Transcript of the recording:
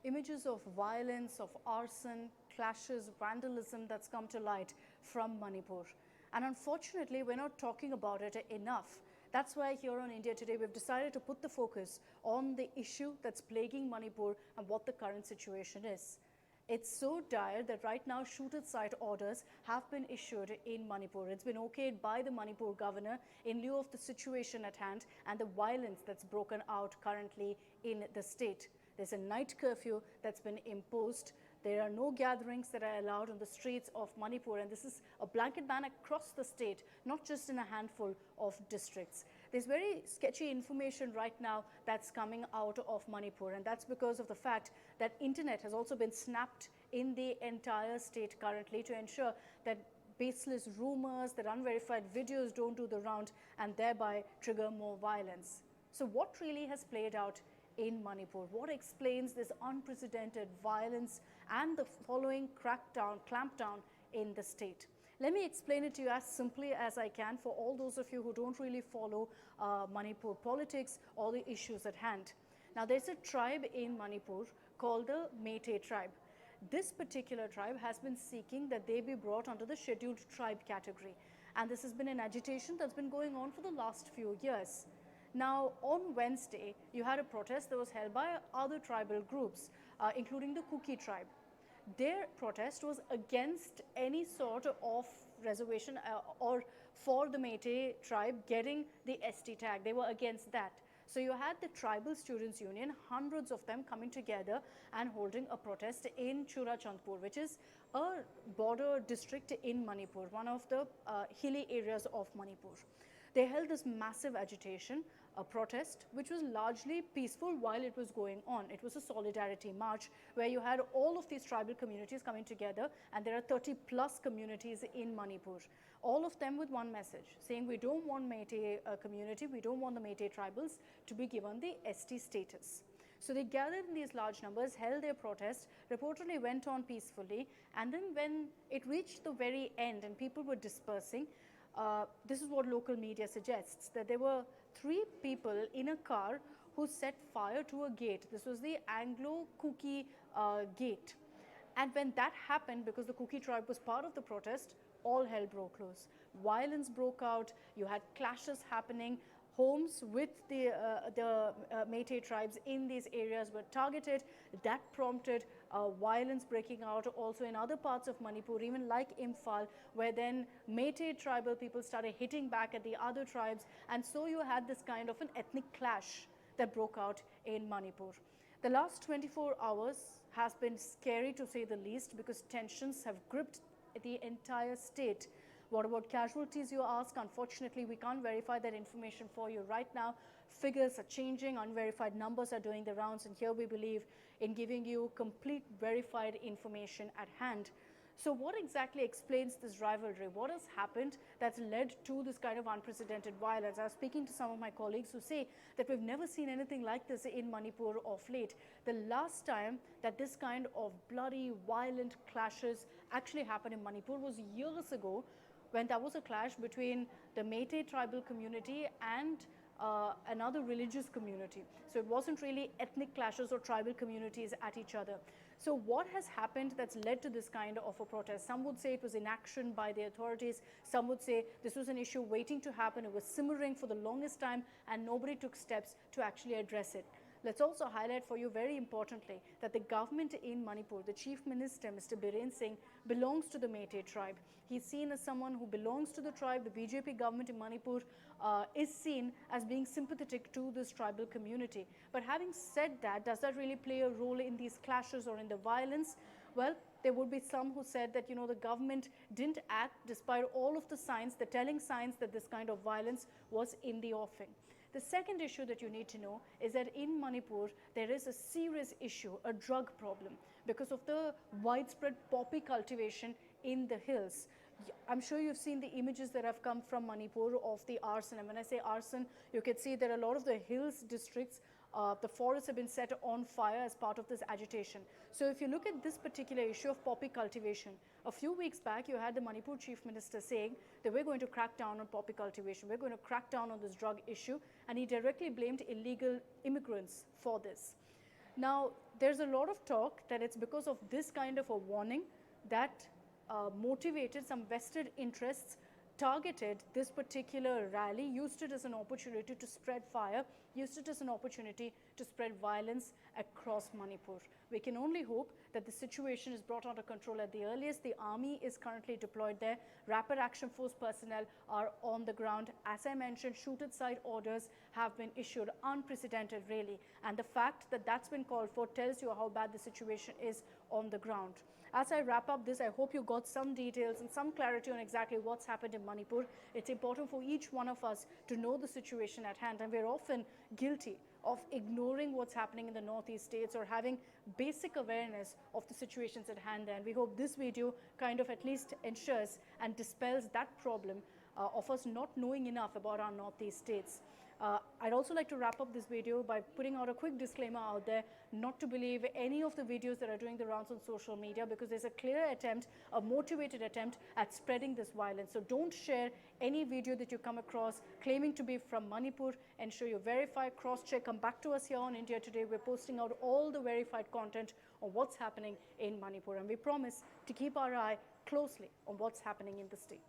Images of violence, of arson, clashes, vandalism that's come to light from Manipur. And unfortunately, we're not talking about it enough. That's why here on India Today, we've decided to put the focus on the issue that's plaguing Manipur and what the current situation is. It's so dire that right now shoot-at-sight orders have been issued in Manipur. It's been okayed by the Manipur governor in lieu of the situation at hand and the violence that's broken out currently in the state. There's a night curfew that's been imposed. There are no gatherings that are allowed on the streets of Manipur, and this is a blanket ban across the state, not just in a handful of districts. There's very sketchy information right now that's coming out of Manipur, and that's because of the fact that internet has also been snapped in the entire state currently to ensure that baseless rumors, that unverified videos don't do the round and thereby trigger more violence. So what really has played out in Manipur? What explains this unprecedented violence and the following clampdown in the state? Let me explain it to you as simply as I can for all those of you who don't really follow Manipur politics or the issues at hand. Now, there's a tribe in Manipur called the Meitei tribe. This particular tribe has been seeking that they be brought under the scheduled tribe category. And this has been an agitation that's been going on for the last few years. Now, on Wednesday, you had a protest that was held by other tribal groups, including the Kuki tribe. Their protest was against any sort of reservation or for the Meitei tribe getting the ST tag. They were against that. So you had the Tribal Students Union, hundreds of them coming together and holding a protest in Churachandpur, which is a border district in Manipur, one of the hilly areas of Manipur. They held this massive agitation, a protest, which was largely peaceful while it was going on. It was a solidarity march where you had all of these tribal communities coming together, and there are 30 plus communities in Manipur, all of them with one message saying we don't want Meitei community, we don't want the Meitei tribals to be given the ST status. So they gathered in these large numbers, held their protest, reportedly went on peacefully, and then when it reached the very end and people were dispersing, this is what local media suggests, that there were 3 people in a car who set fire to a gate. This was the Anglo-Kuki gate. And when that happened, because the Kuki tribe was part of the protest, all hell broke loose. Violence broke out, you had clashes happening, homes with the Meitei tribes in these areas were targeted. That prompted violence breaking out also in other parts of Manipur, even like Imphal, where then Meitei tribal people started hitting back at the other tribes. And so you had this kind of an ethnic clash that broke out in Manipur. The last 24 hours has been scary to say the least, because tensions have gripped the entire state. What about casualties, you ask? Unfortunately, we can't verify that information for you right now. Figures are changing, unverified numbers are doing the rounds, and here we believe in giving you complete verified information at hand. So what exactly explains this rivalry? What has happened that's led to this kind of unprecedented violence? I was speaking to some of my colleagues who say that we've never seen anything like this in Manipur of late. The last time that this kind of bloody, violent clashes actually happened in Manipur was years ago, when there was a clash between the Meitei tribal community and another religious community. So it wasn't really ethnic clashes or tribal communities at each other. So what has happened that's led to this kind of a protest? Some would say it was inaction by the authorities. Some would say this was an issue waiting to happen. It was simmering for the longest time and nobody took steps to actually address it. Let's also highlight for you very importantly that the government in Manipur, the Chief Minister, Mr. Biren Singh, belongs to the Meitei tribe. He's seen as someone who belongs to the tribe. The BJP government in Manipur is seen as being sympathetic to this tribal community. But having said that, does that really play a role in these clashes or in the violence? Well, there would be some who said that, the government didn't act despite all of the signs, the telling signs that this kind of violence was in the offing. The second issue that you need to know is that in Manipur, there is a serious issue, a drug problem, because of the widespread poppy cultivation in the hills. I'm sure you've seen the images that have come from Manipur of the arson. And when I say arson, you can see that a lot of the hills districts, the forests have been set on fire as part of this agitation. So if you look at this particular issue of poppy cultivation, a few weeks back you had the Manipur Chief Minister saying that we're going to crack down on poppy cultivation, we're going to crack down on this drug issue, and he directly blamed illegal immigrants for this. Now, there's a lot of talk that it's because of this kind of a warning that motivated some vested interests, targeted this particular rally, used it as an opportunity to spread fire, used it as an opportunity to spread violence across Manipur. We can only hope that the situation is brought under control at the earliest. The army is currently deployed there. Rapid Action Force personnel are on the ground. As I mentioned, shoot-at-sight orders have been issued, unprecedented really. And the fact that that's been called for tells you how bad the situation is on the ground. As I wrap up this, I hope you got some details and some clarity on exactly what's happened in Manipur. It's important for each one of us to know the situation at hand, and we're often guilty of ignoring what's happening in the northeast states or having basic awareness of the situations at hand. And we hope this video kind of at least ensures and dispels that problem of us not knowing enough about our northeast states. I'd also like to wrap up this video by putting out a quick disclaimer out there not to believe any of the videos that are doing the rounds on social media, because there's a clear attempt, a motivated attempt at spreading this violence. So don't share any video that you come across claiming to be from Manipur. Ensure you verify, cross-check, come back to us here on India Today. We're posting out all the verified content on what's happening in Manipur, and we promise to keep our eye closely on what's happening in the state.